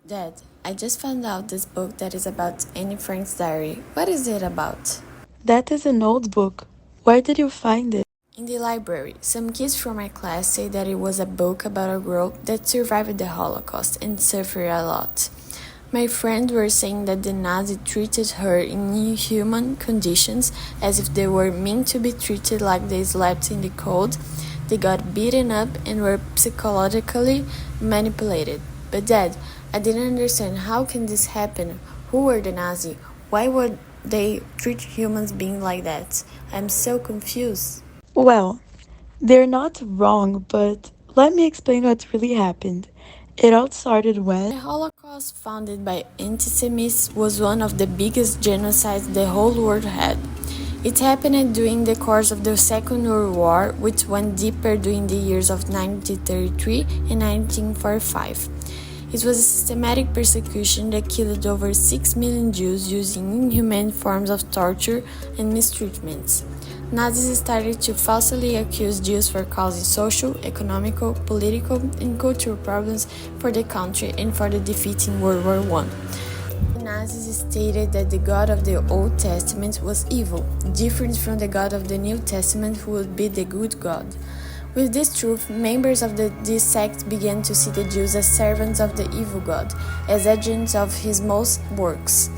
Dad, I just found out this book that is about Anne Frank's diary. What is it about? That is an old book. Where did you find it? In the library, some kids from my class say that it was a book about a girl that survived the Holocaust and suffered a lot. My friends were saying that the Nazis treated her in inhuman conditions as if they were meant to be treated like they slept in the cold. They got beaten up and were psychologically manipulated. But Dad, I didn't understand how can this happen? Who were the Nazis? Why would they treat humans being like that? I'm so confused. Well, they're not wrong, but let me explain what really happened. It all started The when. Holocaust, founded by antisemites, was one of the biggest genocides the whole world had. It happened during the course of the Second World War, which went deeper during the years of 1933 and 1945. It was a systematic persecution that killed over 6 million Jews using inhumane forms of torture and mistreatments. Nazis started to falsely accuse Jews for causing social, economical, political, and cultural problems for the country and for the defeat in World War I. The Nazis stated that the God of the Old Testament was evil, different from the God of the New Testament, who would be the good God. With this truth, members of this sect began to see the Jews as servants of the evil God, as agents of his most works.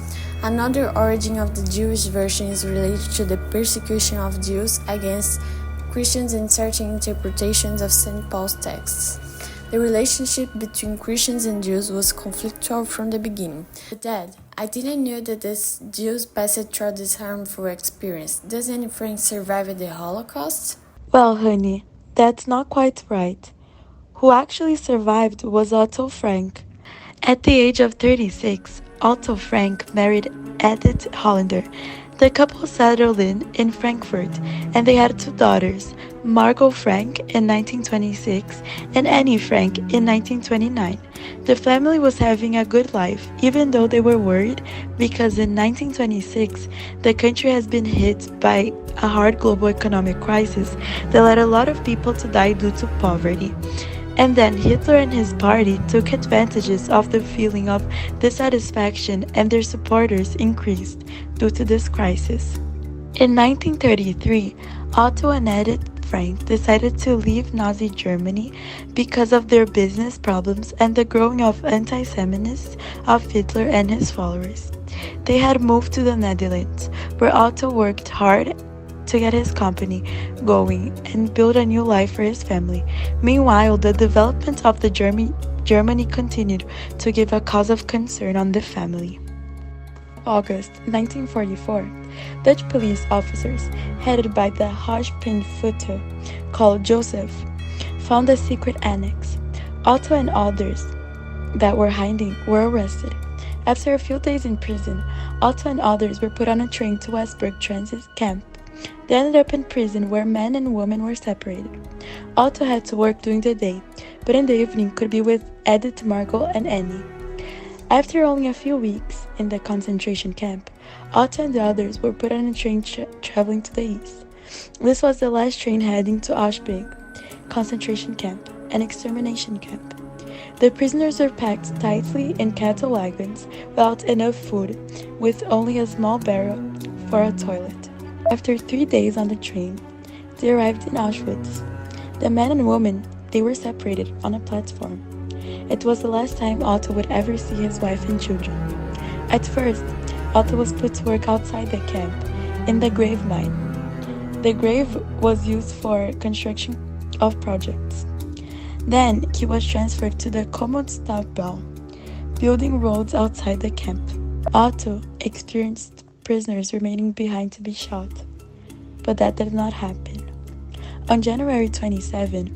Another origin of the Jewish version is related to the persecution of Jews against Christians and certain interpretations of St. Paul's texts. The relationship between Christians and Jews was conflictual from the beginning. But Dad, I didn't know that these Jews passed through this harmful experience. Does Anne Frank survive the Holocaust? Well, honey, that's not quite right. Who actually survived was Otto Frank. At the age of 36, Otto Frank married Edith Hollander. The couple settled in Frankfurt, and they had two daughters, Margot Frank in 1926 and Annie Frank in 1929. The family was having a good life, even though they were worried because in 1926 the country has been hit by a hard global economic crisis that led a lot of people to die due to poverty. And then Hitler and his party took advantages of the feeling of dissatisfaction, and their supporters increased due to this crisis. In 1933, Otto and Edith Frank decided to leave Nazi Germany because of their business problems and the growing of anti-Semitism of Hitler and his followers. They had moved to the Netherlands, where Otto worked hard to get his company going and build a new life for his family. Meanwhile, the development of the Germany continued to give a cause of concern on the family. August 1944, Dutch police officers, headed by the Hoogspinfutter called Joseph, found a secret annex. Otto and others that were hiding were arrested. After a few days in prison, Otto and others were put on a train to Westberg transit camp. They ended up in prison where men and women were separated. Otto had to work during the day, but in the evening could be with Edith, Margot, and Annie. After only a few weeks in the concentration camp, Otto and the others were put on a train traveling to the east. This was the last train heading to Auschwitz concentration camp, an extermination camp. The prisoners were packed tightly in cattle wagons without enough food, with only a small barrel for a toilet. After 3 days on the train, they arrived in Auschwitz. The men and women, they were separated on a platform. It was the last time Otto would ever see his wife and children. At first, Otto was put to work outside the camp, in the grave mine. The grave was used for construction of projects. Then he was transferred to the Kommunstabau, building roads outside the camp. Otto experienced prisoners remaining behind to be shot, but that did not happen. On January 27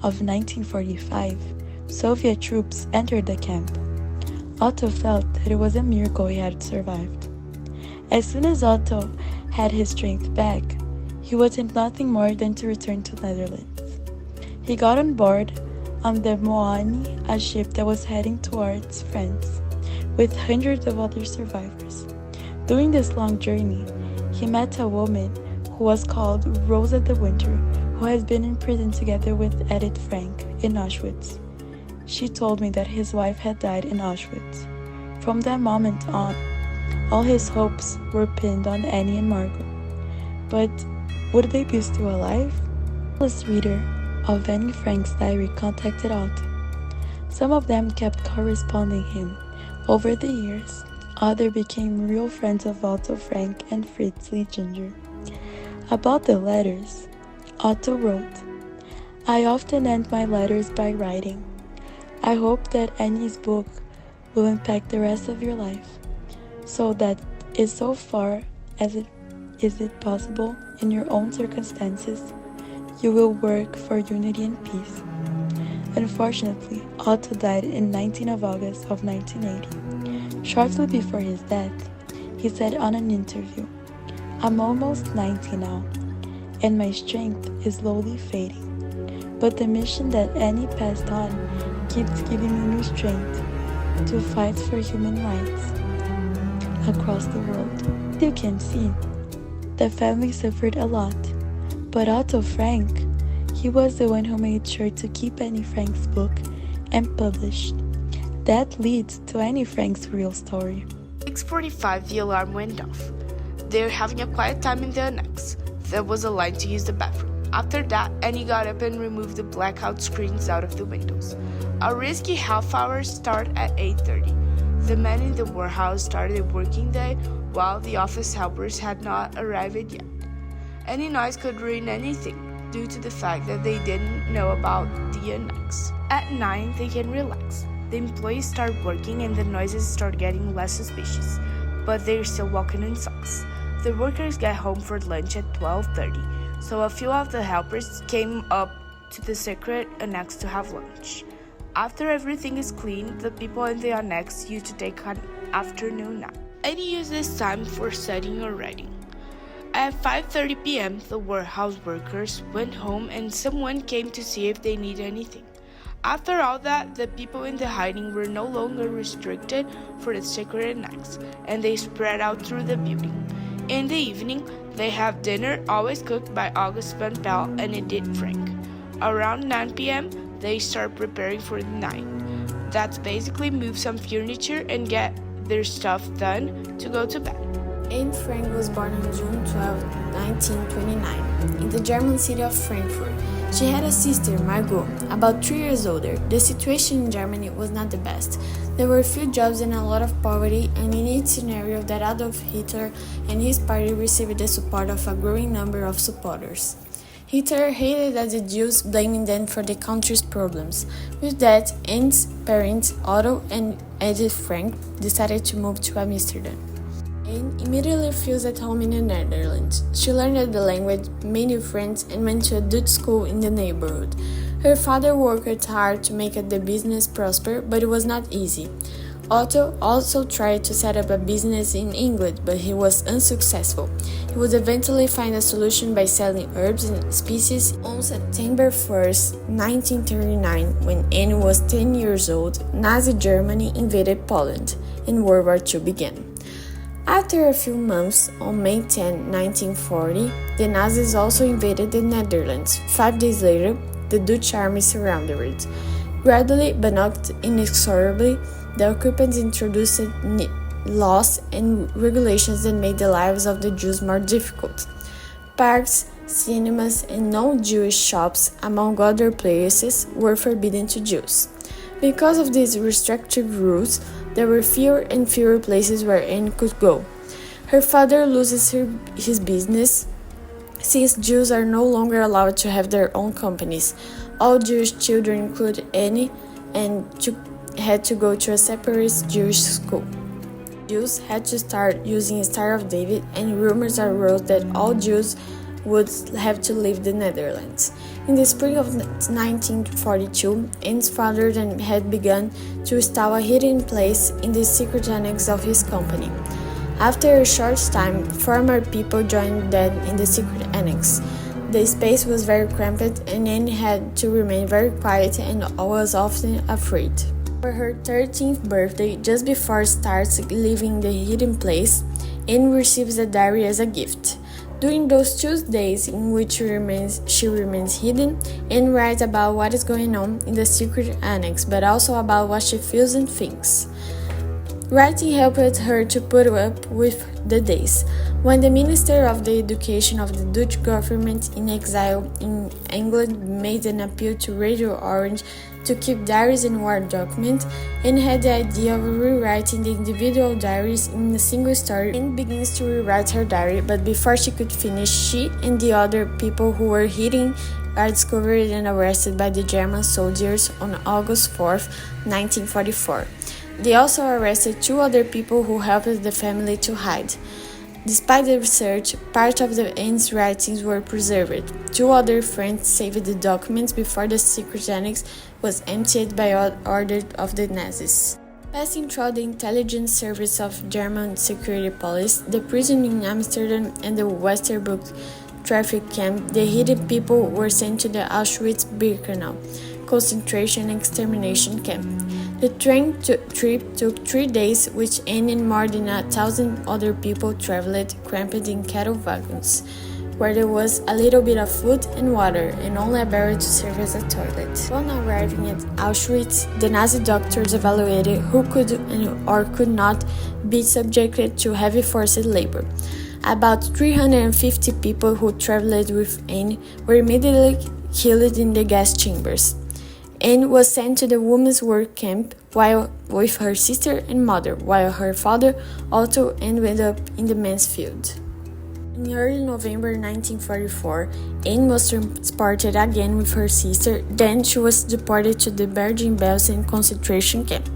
of 1945, Soviet troops entered the camp. Otto felt that it was a miracle he had survived. As soon as Otto had his strength back, he wanted nothing more than to return to the Netherlands. He got on board on the Moani, a ship that was heading towards France, with hundreds of other survivors. During this long journey, he met a woman who was called Rosa de Winter, who has been in prison together with Edith Frank in Auschwitz. she told me that his wife had died in Auschwitz. From that moment on, all his hopes were pinned on Annie and Margot. But would they be still alive? The reader of Annie Frank's diary contacted Otto. Some of them kept corresponding him. Over the years, others became real friends of Otto Frank and Fritz Ginger. About the letters, Otto wrote, "I often end my letters by writing. I hope that Annie's book will impact the rest of your life, so that is so far as it is possible in your own circumstances, you will work for unity and peace." Unfortunately, Otto died in 19 of August of 1980. Shortly before his death, he said on an interview, "I'm almost 90 now, and my strength is slowly fading. But the mission that Annie passed on keeps giving me new strength to fight for human rights across the world." You can see, the family suffered a lot, but Otto Frank, he was the one who made sure to keep Annie Frank's book and published. That leads to Annie Frank's real story. 6:45, the alarm went off. They were having a quiet time in the annex. There was a line to use the bathroom. After that, Annie got up and removed the blackout screens out of the windows. A risky half hour start at 8:30. The men in the warehouse started working day while the office helpers had not arrived yet. Any noise could ruin anything due to the fact that they didn't know about the annex. At 9, they can relax. The employees start working and the noises start getting less suspicious, but they're still walking in socks. The workers get home for lunch at 12:30, so a few of the helpers came up to the secret annex to have lunch. After everything is clean, the people in the annex used to take an afternoon nap. Eddie used this time for studying or writing. At 5:30 p.m., the warehouse workers went home and someone came to see if they need anything. After all that, the people in the hiding were no longer restricted for the secret annex, and they spread out through the building. In the evening, they have dinner, always cooked by August Van Pelt and Edith Frank. Around 9 p.m., they start preparing for the night. That's basically move some furniture and get their stuff done to go to bed. Anne Frank was born on June 12, 1929, in the German city of Frankfurt. She had a sister, Margot, about 3 years older. The situation in Germany was not the best. There were few jobs and a lot of poverty, and in each scenario that Adolf Hitler and his party received the support of a growing number of supporters. Hitler hated the Jews, blaming them for the country's problems. With that, Anne's parents, Otto and Edith Frank, decided to move to Amsterdam. Anne immediately feels at home in the Netherlands. She learned the language, made new friends, and went to a Dutch school in the neighborhood. Her father worked hard to make the business prosper, but it was not easy. Otto also tried to set up a business in England, but he was unsuccessful. He would eventually find a solution by selling herbs and species. On September 1st, 1939, when Anne was 10 years old, Nazi Germany invaded Poland, and World War II began. After a few months, on May 10, 1940, the Nazis also invaded the Netherlands. 5 days later, the Dutch army surrounded it. Gradually, but not inexorably, the occupants introduced laws and regulations that made the lives of the Jews more difficult. Parks, cinemas, and non-Jewish shops, among other places, were forbidden to Jews. Because of these restrictive rules, there were fewer and fewer places where Anne could go. Her father loses his business, since Jews are no longer allowed to have their own companies. All Jewish children, including Annie, had to go to a separate Jewish school. Jews had to start using Star of David, and rumors arose that all Jews would have to leave the Netherlands. In the spring of 1942, Anne's father then had begun to install a hiding place in the secret annex of his company. After a short time, 4 more people joined them in the secret annex. The space was very cramped, and Anne had to remain very quiet and was often afraid. For her 13th birthday, just before starts leaving the hidden place, Anne receives a diary as a gift. During those 2 days in which she remains hidden, Anne writes about what is going on in the secret annex, but also about what she feels and thinks. Writing helped her to put up with the days. When the Minister of the Education of the Dutch government in exile in England made an appeal to Radio Orange to keep diaries and war documents, Anne had the idea of rewriting the individual diaries in a single story. Anne begins to rewrite her diary, but before she could finish, she and the other people who were hiding are discovered and arrested by the German soldiers on August 4, 1944. They also arrested 2 other people who helped the family to hide. Despite the research, part of the Anne's writings were preserved. 2 other friends saved the documents before the secret annex was emptied by order of the Nazis. Passing through the intelligence service of German security police, the prison in Amsterdam and the Westerbork traffic camp, the hidden people were sent to the Auschwitz-Birkenau concentration and extermination camp. The train trip took 3 days, which Anne and more than 1,000 other people traveled cramped in cattle wagons, where there was a little bit of food and water, and only a barrel to serve as a toilet. Upon arriving at Auschwitz, the Nazi doctors evaluated who could or could not be subjected to heavy forced labor. About 350 people who traveled with Anne were immediately killed in the gas chambers. Anne was sent to the women's work camp with her sister and mother, while her father, Otto, ended up in the men's field. In early November 1944, Anne was transported again with her sister, then she was deported to the Bergen-Belsen concentration camp.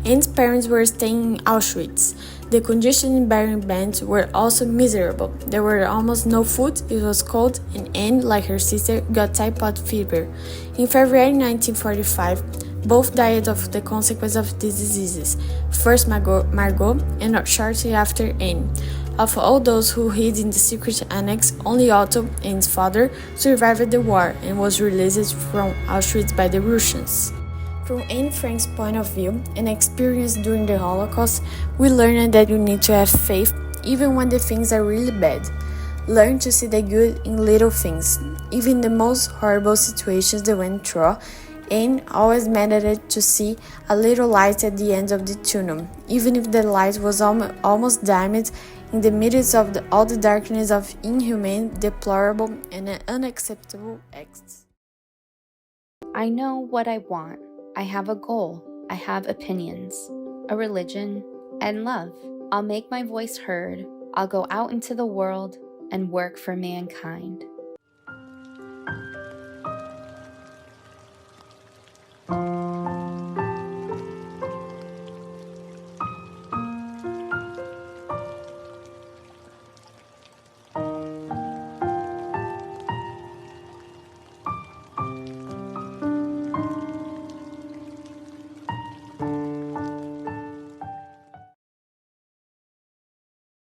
Anne's parents were staying in Auschwitz. The conditions in Bergen-Belsen were also miserable. There were almost no food, it was cold, and Anne, like her sister, got typhoid fever. In February 1945, both died of the consequences of these diseases, first Margot and shortly after Anne. Of all those who hid in the secret annex, only Otto, Anne's father, survived the war and was released from Auschwitz by the Russians. From Anne Frank's point of view and experience during the Holocaust, we learned that you need to have faith even when the things are really bad. Learn to see the good in little things. Even the most horrible situations they went through, Anne always managed to see a little light at the end of the tunnel, even if the light was almost dimmed in the midst of all the darkness of inhumane, deplorable, and unacceptable acts. I know what I want. I have a goal. I have opinions, a religion, and love. I'll make my voice heard. I'll go out into the world and work for mankind.